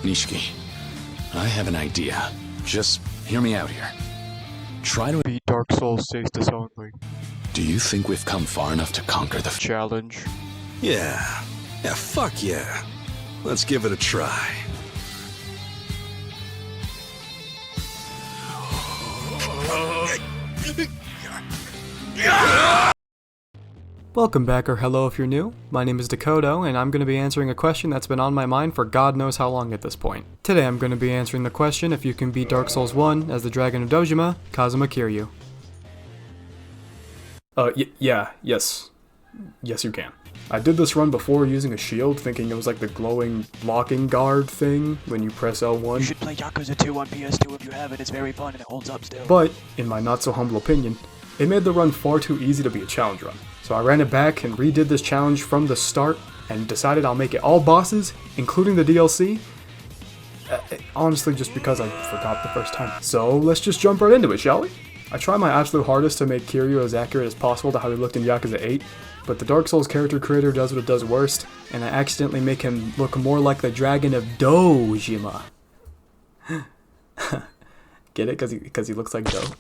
Nishiki, I have an idea. Just hear me out here. Try to Beat Dark Souls status only. Do you think we've come far enough to conquer the Challenge. Yeah. Yeah, fuck yeah. Let's give it a try. Welcome back, or hello if you're new. My name is Dakoto, and I'm going to be answering a question that's been on my mind for God knows how long at this point. Today I'm going to be answering the question if you can beat Dark Souls 1 as the Dragon of Dojima, Kazuma Kiryu. Yes you can. I did this run before using a shield, thinking it was like the glowing blocking guard thing when you press L1. You should play Yakuza 2 on PS2 if you have it, it's very fun and it holds up still. But, in my not so humble opinion, it made the run far too easy to be a challenge run. So I ran it back and redid this challenge from the start and decided I'll make it all bosses, including the DLC. Honestly, just because I forgot the first time. So let's just jump right into it, shall we? I try my absolute hardest to make Kiryu as accurate as possible to how he looked in Yakuza 8, but the Dark Souls character creator does what it does worst, and I accidentally make him look more like the Dragon of Dojima. Get it? Because he looks like dough.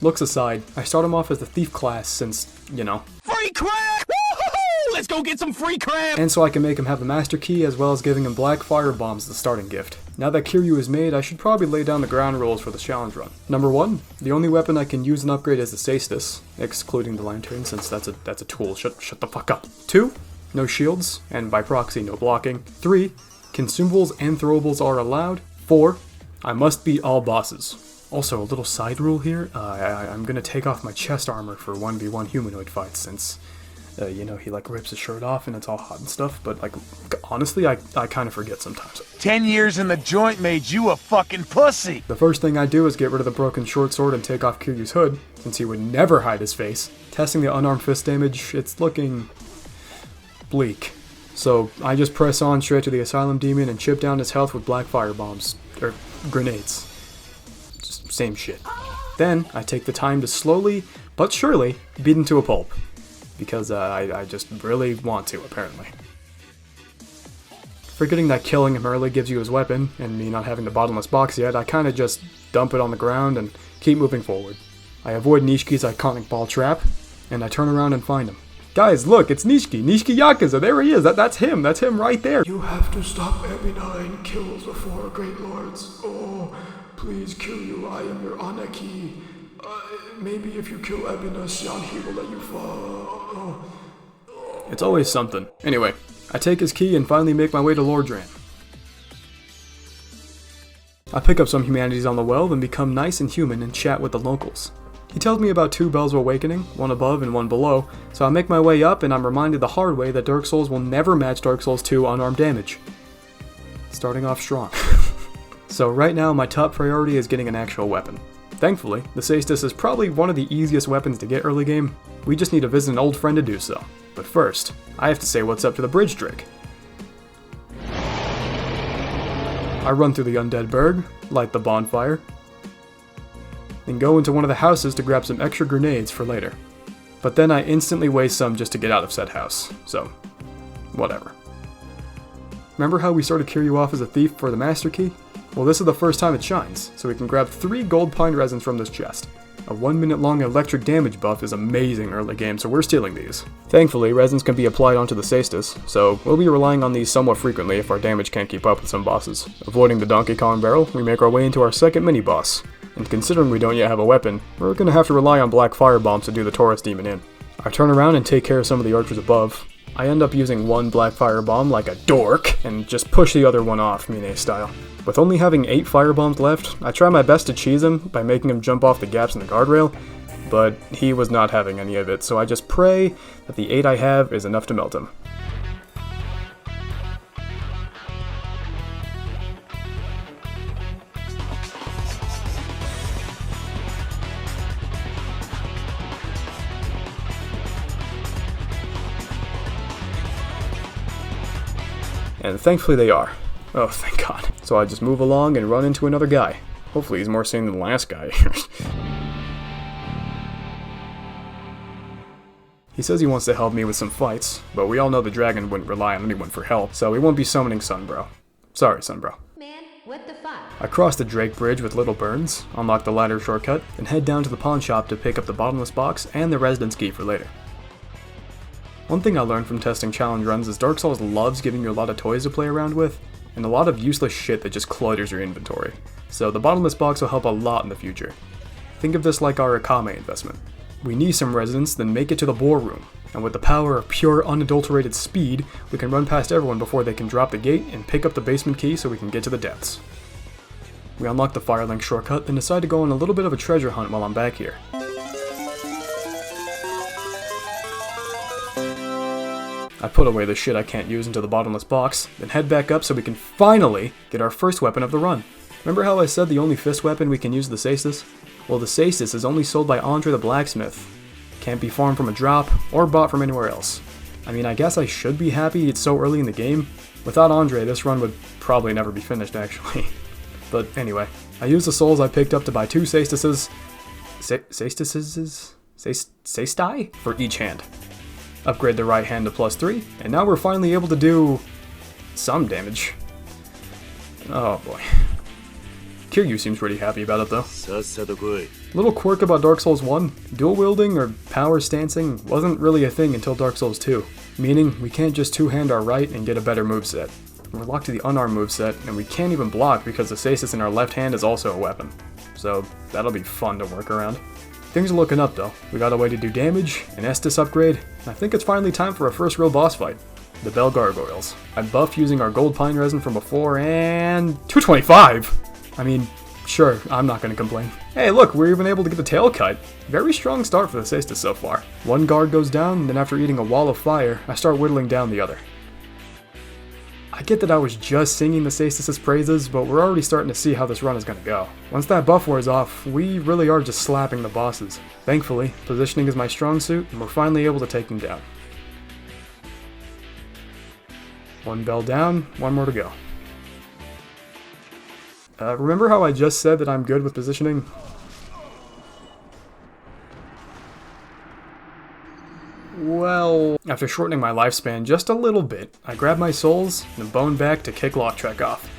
Looks aside, I start him off as the thief class since, you know. free crab! Woo-hoo-hoo! Let's go get some free crab! And so I can make him have the master key as well as giving him black fire bombs as the starting gift. Now that Kiryu is made, I should probably lay down the ground rules for this challenge run. Number 1, the only weapon I can use and upgrade is the Cestus, excluding the lantern since that's a tool. Shut the fuck up. 2, no shields, and by proxy no blocking. 3, consumables and throwables are allowed. 4, I must beat all bosses. Also, a little side rule here, I'm gonna take off my chest armor for 1v1 humanoid fights since, you know, he like rips his shirt off and it's all hot and stuff, but like, honestly, I kind of forget sometimes. 10 years in the joint made you a fucking pussy! The first thing I do is get rid of the broken short sword and take off Kiryu's hood, since he would never hide his face. Testing the unarmed fist damage, it's looking bleak. So I just press on straight to the Asylum Demon and chip down his health with black fire bombs, or grenades. Same shit. Then, I take the time to slowly, but surely, beat him to a pulp. Because I just really want to, apparently. Forgetting that killing him early gives you his weapon, and me not having the bottomless box yet, I kinda just dump it on the ground and keep moving forward. I avoid Nishiki's iconic ball trap, and I turn around and find him. Guys, look, it's Nishiki Yakuza, there he is, that's him right there! You have to stop every 9 kills before Great Lords. Oh, please kill you, I am your Anaki. Maybe if you kill Ebinus, he will let you fall. It's always something. Anyway, I take his key and finally make my way to Lordran. I pick up some humanities on the well, then become nice and human and chat with the locals. He tells me about 2 Bells of Awakening, one above and one below, so I make my way up and I'm reminded the hard way that Dark Souls will never match Dark Souls 2 unarmed damage. Starting off strong. So right now my top priority is getting an actual weapon. Thankfully, the Cestus is probably one of the easiest weapons to get early game. We just need to visit an old friend to do so. But first, I have to say what's up to the bridge trick. I run through the Undead Burg, light the bonfire, and go into one of the houses to grab some extra grenades for later. But then I instantly waste some just to get out of said house, so whatever. Remember how we started Kiryu off as a thief for the Master Key? Well, this is the first time it shines, so we can grab 3 gold pine resins from this chest. A 1 minute long electric damage buff is amazing early game, so we're stealing these. Thankfully, resins can be applied onto the Cestus, so we'll be relying on these somewhat frequently if our damage can't keep up with some bosses. Avoiding the Donkey Kong barrel, we make our way into our second mini-boss. And considering we don't yet have a weapon, we're gonna have to rely on black fire bombs to do the Taurus demon in. I turn around and take care of some of the archers above. I end up using 1 black fire bomb like a dork, and just push the other one off, Mine style. With only having 8 fire bombs left, I try my best to cheese him by making him jump off the gaps in the guardrail, but he was not having any of it, so I just pray that the 8 I have is enough to melt him. And thankfully they are. Oh, thank God. So I just move along and run into another guy. Hopefully he's more sane than the last guy. He says he wants to help me with some fights, but we all know the dragon wouldn't rely on anyone for help, so he won't be summoning Sunbro. Sorry, Sunbro. Man, what the fuck? I cross the Drake Bridge with little burns, unlock the ladder shortcut, and head down to the pawn shop to pick up the bottomless box and the residence key for later. One thing I learned from testing challenge runs is Dark Souls loves giving you a lot of toys to play around with, and a lot of useless shit that just clutters your inventory. So the bottomless box will help a lot in the future. Think of this like our Akame investment. We need some residents, then make it to the boar room, and with the power of pure unadulterated speed, we can run past everyone before they can drop the gate and pick up the basement key so we can get to the depths. We unlock the Firelink shortcut, then decide to go on a little bit of a treasure hunt while I'm back here. I put away the shit I can't use into the bottomless box, then head back up so we can finally get our first weapon of the run. Remember how I said the only fist weapon we can use is the Cestus? Well, the Cestus is only sold by Andre the Blacksmith. Can't be farmed from a drop, or bought from anywhere else. I mean, I guess I should be happy it's so early in the game. Without Andre, this run would probably never be finished, actually. But anyway, I used the souls I picked up to buy 2 Cestuses... Cesti? For each hand. Upgrade the right hand to +3, and now we're finally able to do... some damage. Oh boy. Kiryu seems pretty happy about it though. Little quirk about Dark Souls 1, dual wielding or power stancing wasn't really a thing until Dark Souls 2, meaning we can't just two-hand our right and get a better moveset. We're locked to the unarmed moveset, and we can't even block because the Cestus in our left hand is also a weapon. So that'll be fun to work around. Things are looking up though. We got a way to do damage, an Estus upgrade, and I think it's finally time for our first real boss fight. The Bell Gargoyles. I buffed using our gold pine resin from before, and 225! I mean, sure, I'm not gonna complain. Hey look, we're even able to get the tail cut. Very strong start for the Cestus so far. One guard goes down, and then after eating a wall of fire, I start whittling down the other. I get that I was just singing the Cestus' praises, but we're already starting to see how this run is gonna go. Once that buff wears off, we really are just slapping the bosses. Thankfully, positioning is my strong suit, and we're finally able to take them down. One bell down, one more to go. Remember how I just said that I'm good with positioning? Well, after shortening my lifespan just a little bit, I grab my souls and bone back to kick Locktrek off.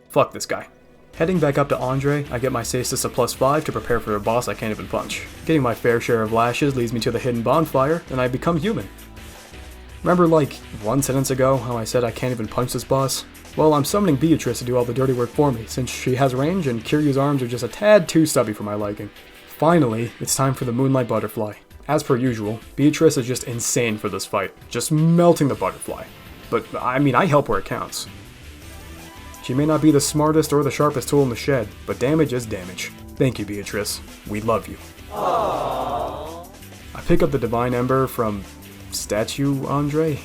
Fuck this guy. Heading back up to Andre, I get my Cestus a +5 to prepare for a boss I can't even punch. Getting my fair share of lashes leads me to the hidden bonfire, and I become human. Remember like 1 sentence ago how I said I can't even punch this boss? Well, I'm summoning Beatrice to do all the dirty work for me, since she has range and Kiryu's arms are just a tad too stubby for my liking. Finally, it's time for the Moonlight Butterfly. As per usual, Beatrice is just insane for this fight, just melting the butterfly. But, I mean, I help where it counts. She may not be the smartest or the sharpest tool in the shed, but damage is damage. Thank you, Beatrice. We love you. Aww. I pick up the Divine Ember from... Statue Andre?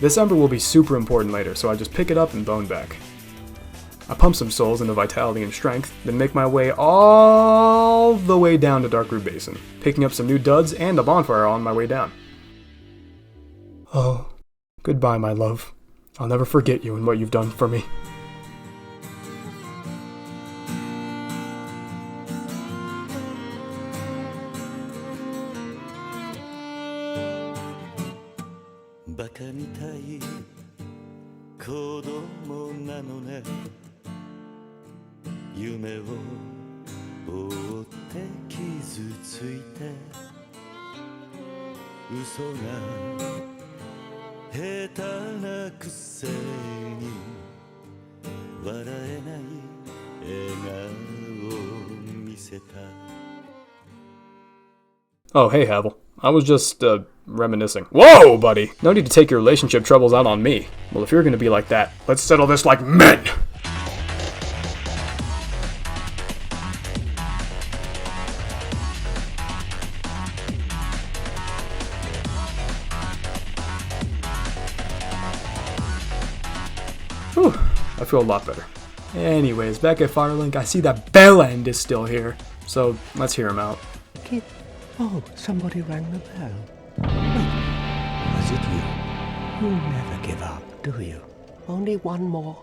This ember will be super important later, so I just pick it up and bone back. I pump some souls into vitality and strength, then make my way all the way down to Darkroot Basin, picking up some new duds and a bonfire on my way down. Oh, goodbye, my love. I'll never forget you and what you've done for me. Oh, hey, Havel. I was just, reminiscing. Whoa, buddy! No need to take your relationship troubles out on me. Well, if you're gonna be like that, let's settle this like men! Whew, I feel a lot better. Anyways, back at Firelink, I see that Bellend is still here. So, let's hear him out. Kid. Oh, somebody rang the bell. Wait, was it you? You never give up, do you? Only one more.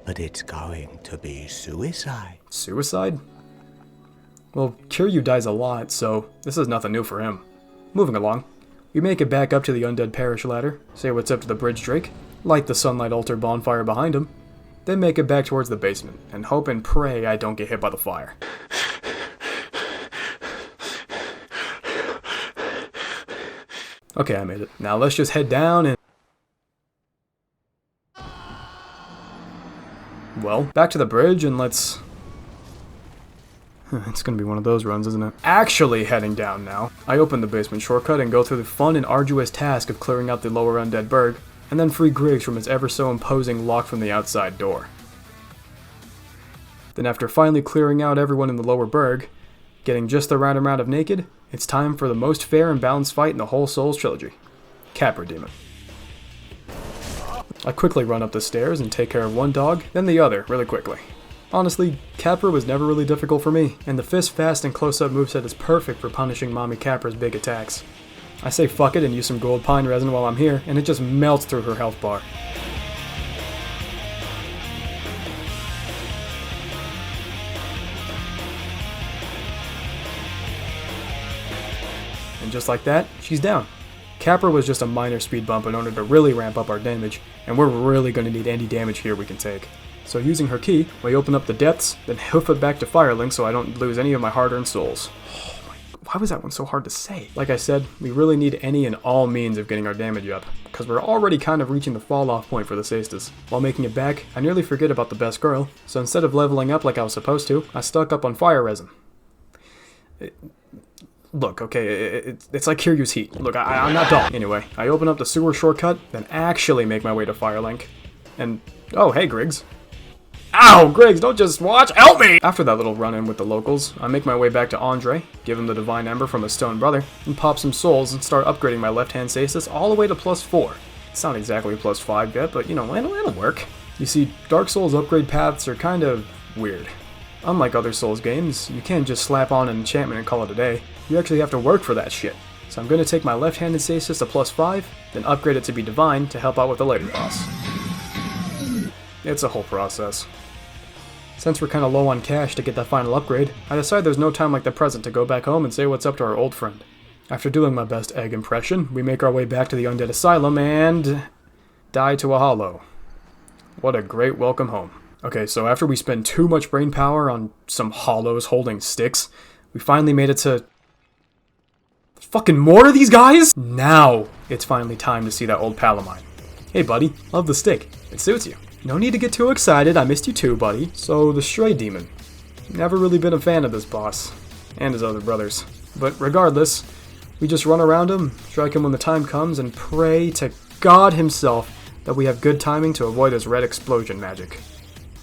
But it's going to be suicide. Suicide? Well, Kiryu dies a lot, so this is nothing new for him. Moving along. We make it back up to the Undead Parish ladder, say what's up to the bridge drake, light the sunlight altar bonfire behind him, then make it back towards the basement, and hope and pray I don't get hit by the fire. Okay, I made it. Now let's just head down and... Well, back to the bridge and let's... It's gonna be one of those runs, isn't it? Actually heading down now. I open the basement shortcut and go through the fun and arduous task of clearing out the lower undead burg, and then free Griggs from his ever so imposing lock from the outside door. Then after finally clearing out everyone in the lower burg, getting just the right amount of naked, it's time for the most fair and balanced fight in the whole Souls trilogy. Capra Demon. I quickly run up the stairs and take care of one dog, then the other, really quickly. Honestly, Capra was never really difficult for me, and the fist fast and close-up moveset is perfect for punishing Mommy Capra's big attacks. I say fuck it and use some gold pine resin while I'm here, and it just melts through her health bar. And just like that, she's down. Capra was just a minor speed bump in order to really ramp up our damage, and we're really going to need any damage here we can take. So using her key, we open up the depths, then hoof it back to Firelink so I don't lose any of my hard-earned souls. Oh my, why was that one so hard to say? Like I said, we really need any and all means of getting our damage up, because we're already kind of reaching the fall-off point for the Cestus. While making it back, I nearly forget about the best girl, so instead of leveling up like I was supposed to, I stuck up on fire resin. Look, okay, it's like Kiryu's heat. Look, I'm not dumb. Anyway, I open up the sewer shortcut, then actually make my way to Firelink. And, oh, hey, Griggs. Ow, Griggs, don't just watch, help me! After that little run-in with the locals, I make my way back to Andre, give him the Divine Ember from his stone brother, and pop some souls and start upgrading my left-hand Cestus all the way to +4. It's not exactly +5 yet, but, you know, it'll work. You see, Dark Souls upgrade paths are kind of weird. Unlike other Souls games, you can't just slap on an enchantment and call it a day. You actually have to work for that shit. So I'm going to take my left-handed Cestus to +5, then upgrade it to be Divine to help out with the later boss. It's a whole process. Since we're kinda low on cash to get that final upgrade, I decide there's no time like the present to go back home and say what's up to our old friend. After doing my best egg impression, we make our way back to the Undead Asylum and... die to a hollow. What a great welcome home. Okay, so after we spend too much brain power on some hollows holding sticks, we finally made it to... fucking more of these guys? Now, it's finally time to see that old pal of mine. Hey buddy, love the stick. It suits you. No need to get too excited, I missed you too, buddy. So, the Stray Demon. Never really been a fan of this boss. And his other brothers. But regardless, we just run around him, strike him when the time comes, and pray to God himself that we have good timing to avoid his red explosion magic.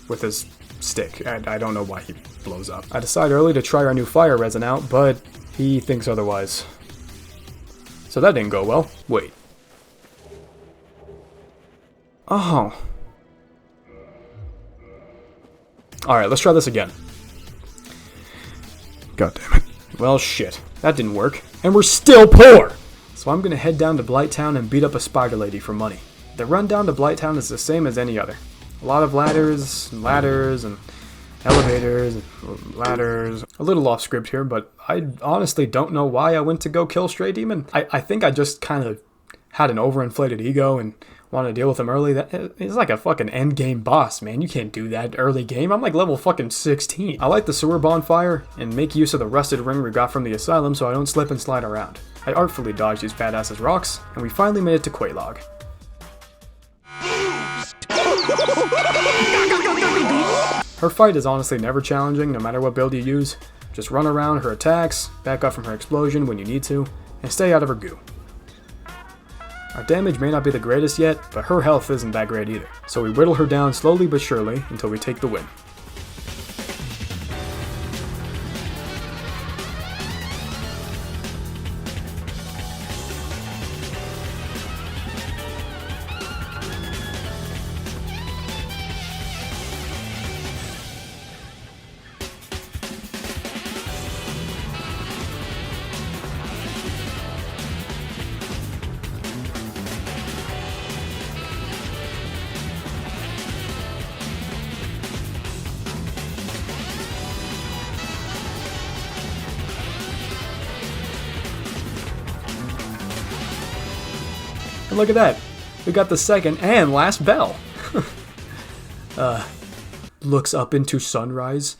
With his stick. I don't know why he blows up. I decide early to try our new fire resin out, but he thinks otherwise. So that didn't go well. Wait. Oh. Alright, let's try this again. God damn it. Well, shit. That didn't work. And we're still poor! So I'm gonna head down to Blighttown and beat up a spider lady for money. The run down to Blighttown is the same as any other. A lot of ladders, and elevators, and ladders. A little off script here, but I honestly don't know why I went to go kill Stray Demon. I think I just kind of had an overinflated ego and wanted to deal with him early. He's like a fucking endgame boss, man. You can't do that early game. I'm like level fucking 16. I light the sewer bonfire and make use of the rusted ring we got from the asylum so I don't slip and slide around. I artfully dodge these fat asses rocks, and we finally made it to Quelaag. Her fight is honestly never challenging, no matter what build you use. Just run around her attacks, back up from her explosion when you need to, and stay out of her goo. Our damage may not be the greatest yet, but her health isn't that great either. So we whittle her down slowly but surely until we take the win. And look at that. We got the second and last bell. Looks up into sunrise.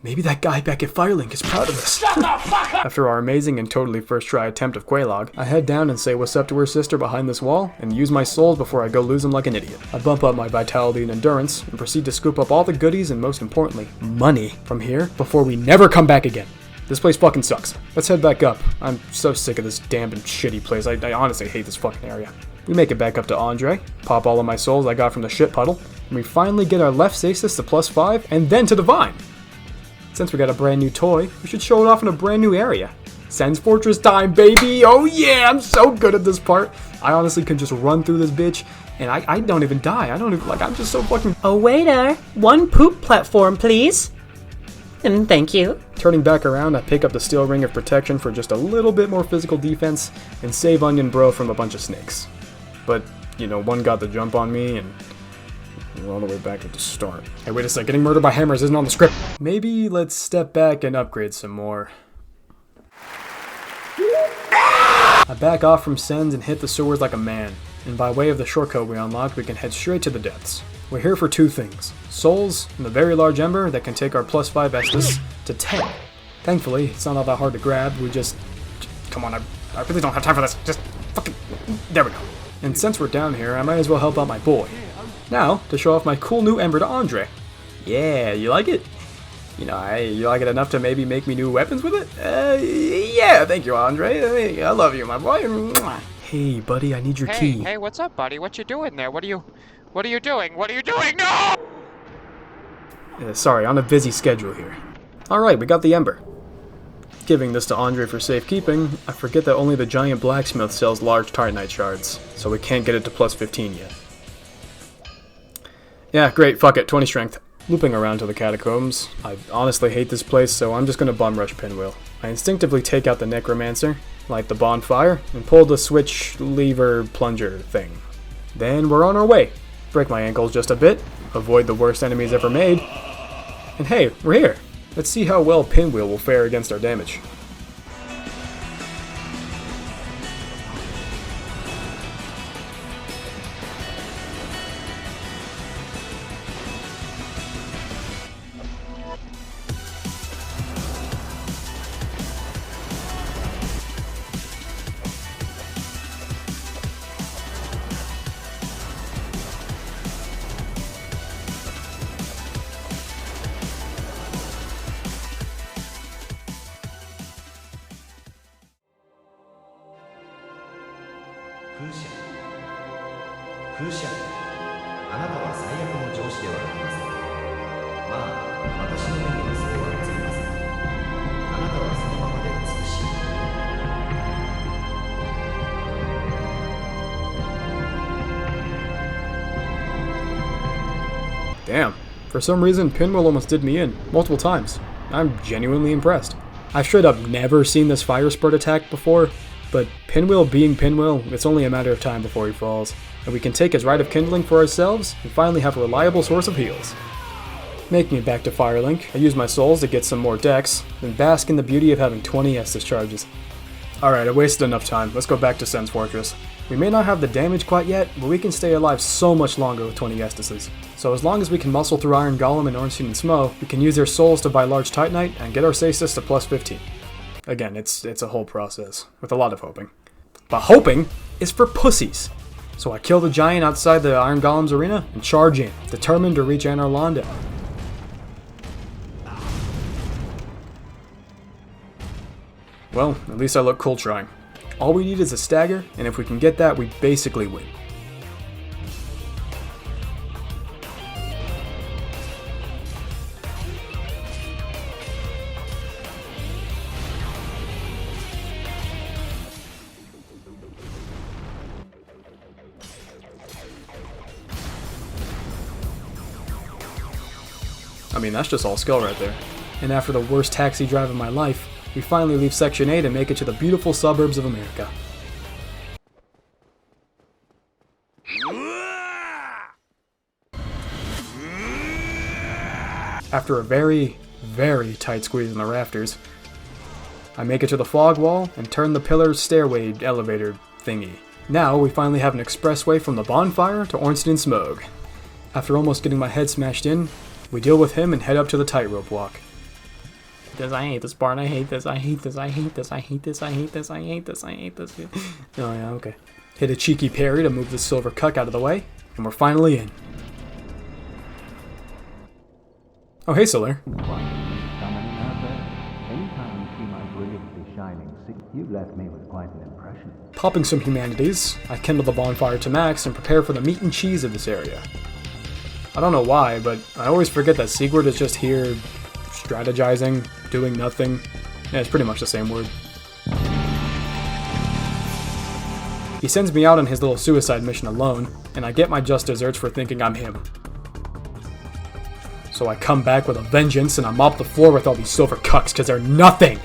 Maybe that guy back at Firelink is proud of us. After our amazing and totally first try attempt of Quelaag, I head down and say what's up to her sister behind this wall, and use my souls before I go lose them like an idiot. I bump up my vitality and endurance, and proceed to scoop up all the goodies and most importantly, money from here before we never come back again. This place fucking sucks. Let's head back up. I'm so sick of this damn and shitty place. I honestly hate this fucking area. We make it back up to Andre, pop all of my souls I got from the shit puddle, and we finally get our left stasis to +5, and then to Divine. Since we got a brand new toy, we should show it off in a brand new area. Sen's Fortress time, baby! Oh yeah, I'm so good at this part. I honestly can just run through this bitch, and I don't even die. I don't even, I'm just so fucking... Oh, waiter, one poop platform, please. Thank you. Turning back around, I pick up the steel ring of protection for just a little bit more physical defense, and save Onion Bro from a bunch of snakes. But, you know, one got the jump on me, and we're all the way back at the start. Hey, wait a sec, getting murdered by hammers isn't on the script. Maybe let's step back and upgrade some more. I back off from Sen's and hit the sewers like a man, and by way of the shortcut we unlocked, we can head straight to the depths. We're here for two things: souls and the very large ember that can take our +5 Estus to 10. Thankfully, it's not all that hard to grab, we just... Come on, I really don't have time for this, just fucking... There we go. And since we're down here, I might as well help out my boy. Now, to show off my cool new ember to Andre. Yeah, you like it? You know, you like it enough to maybe make me new weapons with it? Yeah, thank you, Andre. I love you, my boy. Hey, buddy, I need your key. Hey, what's up, buddy? What you doing there? What are you doing? What are you doing? No! Sorry, on a busy schedule here. Alright, we got the ember. Giving this to Andre for safekeeping, I forget that only the giant blacksmith sells large Titanite shards, so we can't get it to +15 yet. Yeah, great, fuck it, 20 strength. Looping around to the catacombs. I honestly hate this place, so I'm just gonna bum rush Pinwheel. I instinctively take out the necromancer, light the bonfire, and pull the switch lever plunger thing. Then we're on our way. Break my ankles just a bit, avoid the worst enemies ever made, and hey, we're here. Let's see how well Pinwheel will fare against our damage. Damn, for some reason Pinwheel almost did me in, multiple times. I'm genuinely impressed. I've straight up never seen this fire spurt attack before, but Pinwheel being Pinwheel, it's only a matter of time before he falls, and we can take his Rite of Kindling for ourselves and finally have a reliable source of heals. Making it back to Firelink, I use my souls to get some more dex, then bask in the beauty of having 20 Estus charges. Alright, I wasted enough time, let's go back to Sen's Fortress. We may not have the damage quite yet, but we can stay alive so much longer with 20 Estises. So as long as we can muscle through Iron Golem and Ornstein and Smo, we can use their souls to buy large Titanite and get our stasis to +15. Again, it's a whole process, with a lot of hoping. But hoping is for pussies! So I kill the giant outside the Iron Golem's arena and charge in, determined to reach Anor Londo. Well, at least I look cool trying. All we need is a stagger, and if we can get that, we basically win. I mean, that's just all skill right there. And after the worst taxi drive of my life, we finally leave Section 8 and make it to the beautiful suburbs of America. After a very, very tight squeeze in the rafters, I make it to the fog wall and turn the pillar stairway elevator thingy. Now we finally have an expressway from the bonfire to Ornstein Smoke. After almost getting my head smashed in, we deal with him and head up to the tightrope walk. I hate this part, I hate this, I hate this, I hate this, I hate this, I hate this, I hate this, I hate this. Oh yeah, okay. Hit a cheeky parry to move the silver cuck out of the way, and we're finally in. Oh hey, Solar. You left me with quite an impression. Popping some humanities, I kindle the bonfire to max and prepare for the meat and cheese of this area. I don't know why, but I always forget that Sigurd is just here strategizing, doing nothing. Yeah, it's pretty much the same word. He sends me out on his little suicide mission alone, and I get my just desserts for thinking I'm him. So I come back with a vengeance and I mop the floor with all these silver cucks because they're nothing!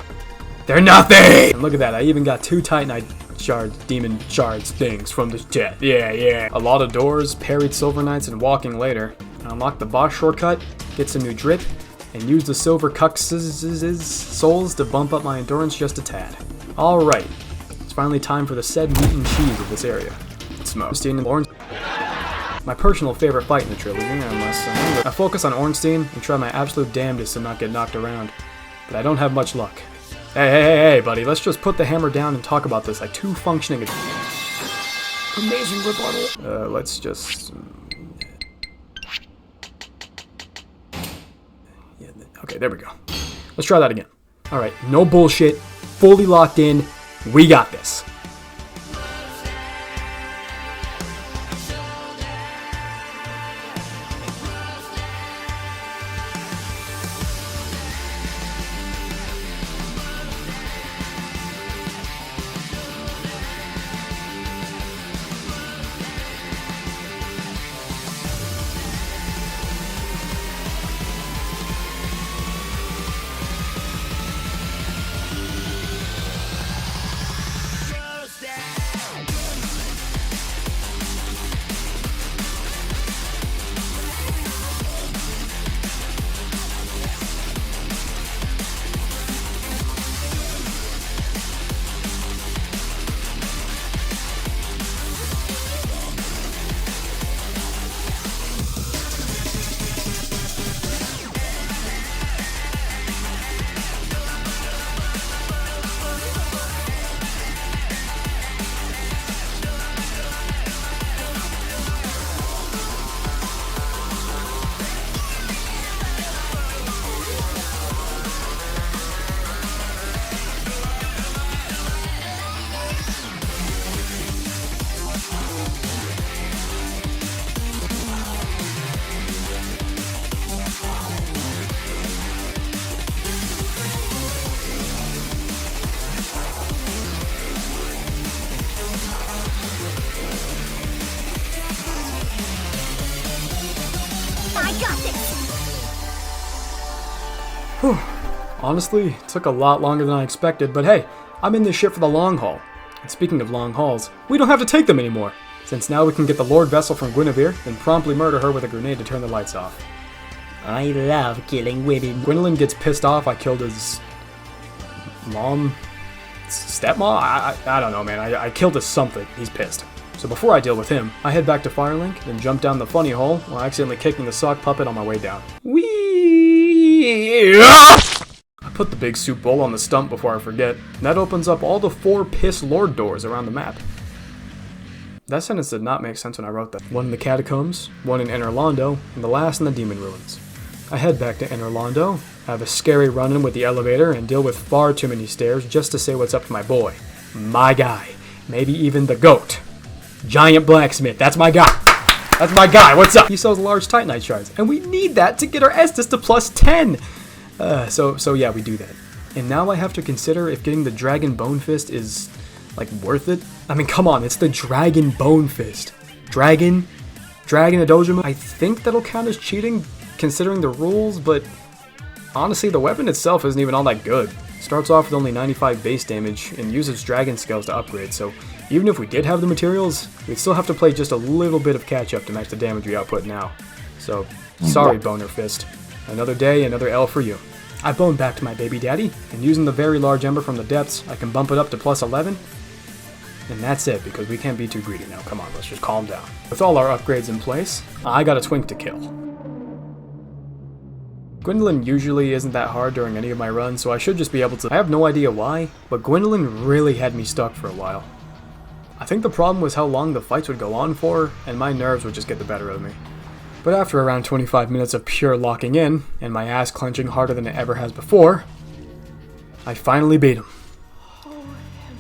They're nothing! And look at that, I even got 2 Titanite shards, demon shards things from this jet. Yeah. A lot of doors, parried silver knights, and walking later. I unlock the boss shortcut, get some new drip, and use the silver cucks' souls to bump up my endurance just a tad. Alright, it's finally time for the said meat and cheese of this area. Ornstein and Ornstein. My personal favorite fight in the trilogy, I focus on Ornstein and try my absolute damnedest to not get knocked around, but I don't have much luck. Hey, buddy, let's just put the hammer down and talk about this like 2 functioning... Amazing rebuttal. Let's just... Yeah, okay, there we go. Let's try that again. Alright, no bullshit, fully locked in, we got this. Whew. Honestly, it took a lot longer than I expected, but hey, I'm in this shit for the long haul. And speaking of long hauls, we don't have to take them anymore, since now we can get the Lord Vessel from Guinevere and promptly murder her with a grenade to turn the lights off. I love killing women. Gwendolyn gets pissed off I killed his... mom? Stepmom? I don't know, man. I killed his something. He's pissed. So before I deal with him, I head back to Firelink, then jump down the funny hole while accidentally kicking the sock puppet on my way down. Whee! I put the big soup bowl on the stump before I forget, and that opens up all the 4 piss lord doors around the map. That sentence did not make sense when I wrote that. One in the catacombs, one in Anor Londo, and the last in the demon ruins. I head back to Anor Londo, have a scary run-in with the elevator, and deal with far too many stairs just to say what's up to my boy. My guy. Maybe even the GOAT. Giant Blacksmith, that's my guy. That's my guy, what's up? He sells large Titanite shards, and we need that to get our Estus to plus 10. So yeah, we do that. And now I have to consider if getting the Dragon Bone Fist is, like, worth it. I mean, come on, it's the Dragon Bone Fist. Dragon Adojima. I think that'll count as cheating, considering the rules, but honestly, the weapon itself isn't even all that good. It starts off with only 95 base damage and uses dragon scales to upgrade, so even if we did have the materials, we'd still have to play just a little bit of catch up to match the damage we output now. So, sorry, Boner Fist. Another day, another L for you. I boned back to my baby daddy, and using the very large ember from the depths, I can bump it up to plus 11. And that's it, because we can't be too greedy now. Come on, let's just calm down. With all our upgrades in place, I got a twink to kill. Gwendolyn usually isn't that hard during any of my runs, so I should just be able to. I have no idea why, but Gwendolyn really had me stuck for a while. I think the problem was how long the fights would go on for, and my nerves would just get the better of me. But after around 25 minutes of pure locking in, and my ass clenching harder than it ever has before, I finally beat him.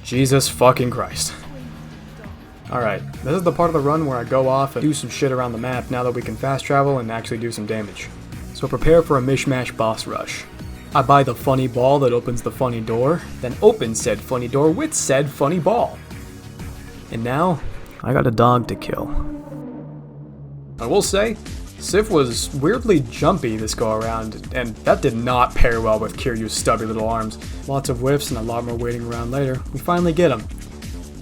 Jesus fucking Christ. Alright, this is the part of the run where I go off and do some shit around the map now that we can fast travel and actually do some damage. So prepare for a mishmash boss rush. I buy the funny ball that opens the funny door, then open said funny door with said funny ball. And now, I got a dog to kill. I will say, Sif was weirdly jumpy this go around, and that did not pair well with Kiryu's stubby little arms. Lots of whiffs and a lot more waiting around later. We finally get him.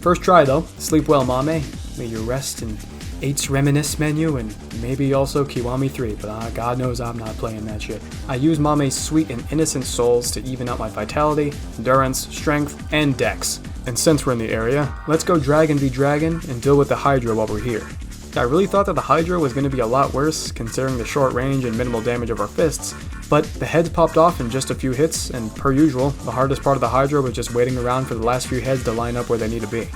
First try though. Sleep well, Mame. May you rest in 8's Reminisce menu, and maybe also Kiwami 3, but God knows I'm not playing that shit. I use Mame's sweet and innocent souls to even out my vitality, endurance, strength, and dex. And since we're in the area, let's go Dragon v Dragon and deal with the Hydra while we're here. I really thought that the Hydra was going to be a lot worse, considering the short range and minimal damage of our fists, but the heads popped off in just a few hits, and per usual, the hardest part of the Hydra was just waiting around for the last few heads to line up where they need to be.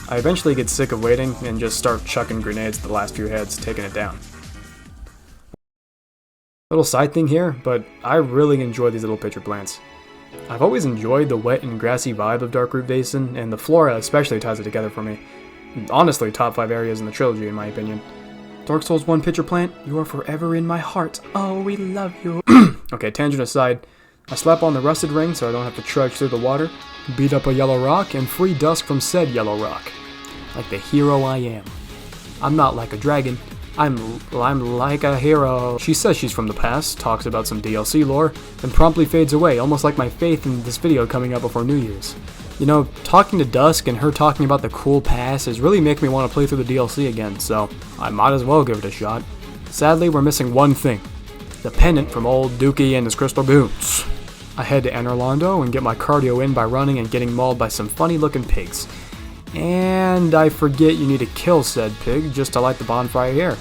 I eventually get sick of waiting and just start chucking grenades at the last few heads, taking it down. Little side thing here, but I really enjoy these little pitcher plants. I've always enjoyed the wet and grassy vibe of Darkroot Basin, and the flora especially ties it together for me. Honestly, top 5 areas in the trilogy in my opinion. Dark Souls 1 pitcher plant, you are forever in my heart. Oh, we love you. Okay, tangent aside, I slap on the rusted ring so I don't have to trudge through the water, beat up a yellow rock, and free dusk from said yellow rock. Like the hero I am. I'm not like a dragon. I'm like a hero. She says she's from the past, talks about some DLC lore, then promptly fades away, almost like my faith in this video coming up before New Year's. You know, talking to Dusk and her talking about the cool past is really making me want to play through the DLC again, so I might as well give it a shot. Sadly, we're missing one thing. The pendant from old Dookie and his crystal goons. I head to Anor Londo and get my cardio in by running and getting mauled by some funny looking pigs. And I forget you need to kill said pig just to light the bonfire here.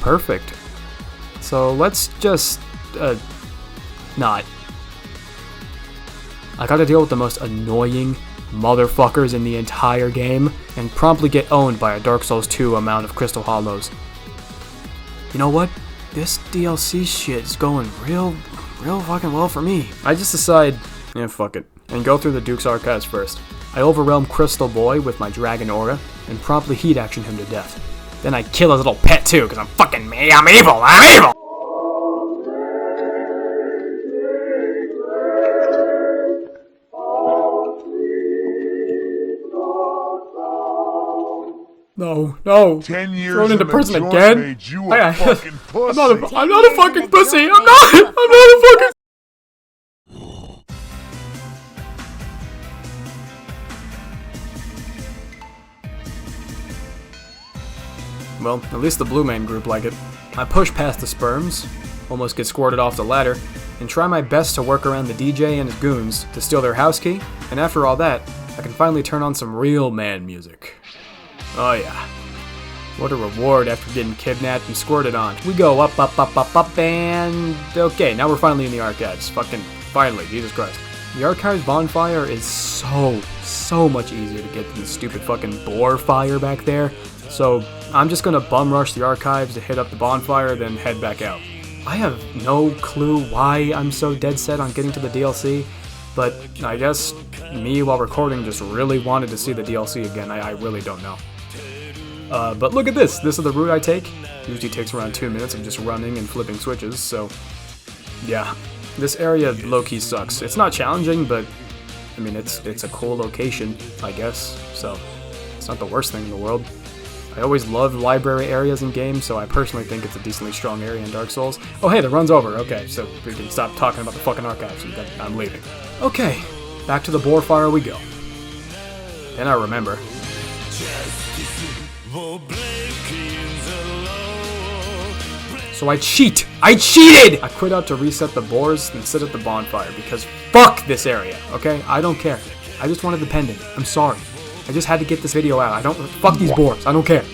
Perfect. So let's just, not. I gotta deal with the most annoying motherfuckers in the entire game and promptly get owned by a Dark Souls 2 amount of Crystal Hollows. You know what? This DLC shit is going real fucking well for me. I just decide, fuck it, and go through the Duke's Archives first. I overwhelm Crystal Boy with my Dragon Aura, and promptly heat action him to death. Then I kill his little pet too, because I'm evil! No. 10 years Thrown into in the prison joint again? made you a fucking pussy. I'm not a fucking pussy! I'm not a fucking... Well, at least the Blue Man group like it. I push past the sperms, almost get squirted off the ladder, and try my best to work around the DJ and his goons to steal their house key, and after all that, I can finally turn on some real man music. Oh yeah. What a reward after getting kidnapped and squirted on. We go up, and... Okay, now we're finally in the archives. Fucking finally, Jesus Christ. The archives bonfire is so much easier to get than the stupid fucking boar fire back there. So I'm just gonna bum rush the archives to hit up the bonfire, then head back out. I have no clue why I'm so dead set on getting to the DLC, but I guess me while recording just really wanted to see the DLC again. I really don't know. But look at this. This is the route I take. Usually takes around 2 minutes of just running and flipping switches, so yeah. This area low-key sucks. It's not challenging, but I mean, it's a cool location, I guess, so it's not the worst thing in the world. I always love library areas in games, so I personally think it's a decently strong area in Dark Souls. Oh hey, the run's over. Okay, so we can stop talking about the fucking archives. I'm leaving. Okay, back to the boar fire we go. Then I remember. So I cheat! I cheated! I quit out to reset the boars and sit at the bonfire because fuck this area, okay? I don't care. I just wanted the pendant. I'm sorry. I just had to get this video out. Fuck these boars. I don't care.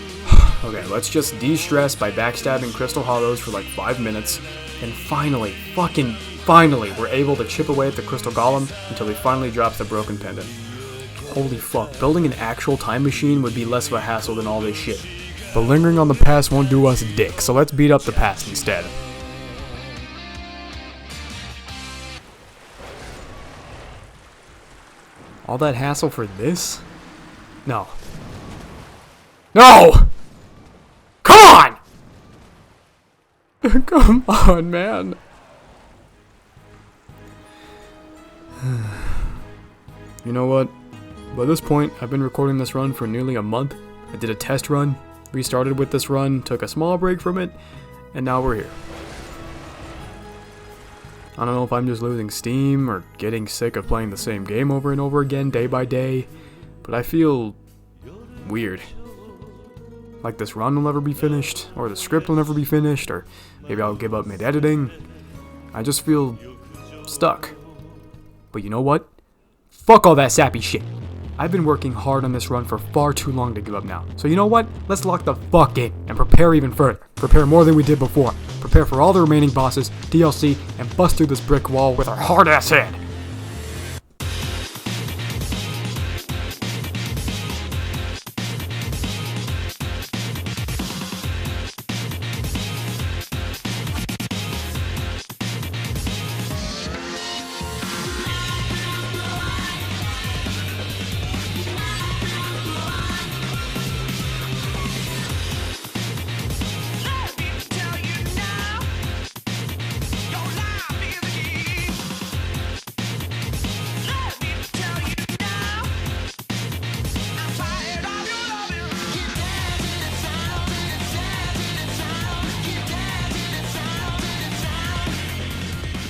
Okay, let's just de-stress by backstabbing Crystal Hollows for like 5 minutes. And finally, finally, we're able to chip away at the Crystal Golem until he finally drops the broken pendant. Holy fuck, building an actual time machine would be less of a hassle than all this shit. But lingering on the past won't do us dick, so let's beat up the past instead. All that hassle for this? No. No! Come on! Come on, man. You know what? By this point, I've been recording this run for nearly a month. I did a test run, restarted with this run, took a small break from it, and now we're here. I don't know if I'm just losing steam or getting sick of playing the same game over and over again day by day, but I feel weird. Like this run will never be finished, or the script will never be finished, or maybe I'll give up mid-editing. I just feel stuck. But you know what? Fuck all that sappy shit. I've been working hard on this run for far too long to give up now. So you know what? Let's lock the fuck in and prepare even further. Prepare more than we did before. Prepare for all the remaining bosses, DLC, and bust through this brick wall with our hard-ass head.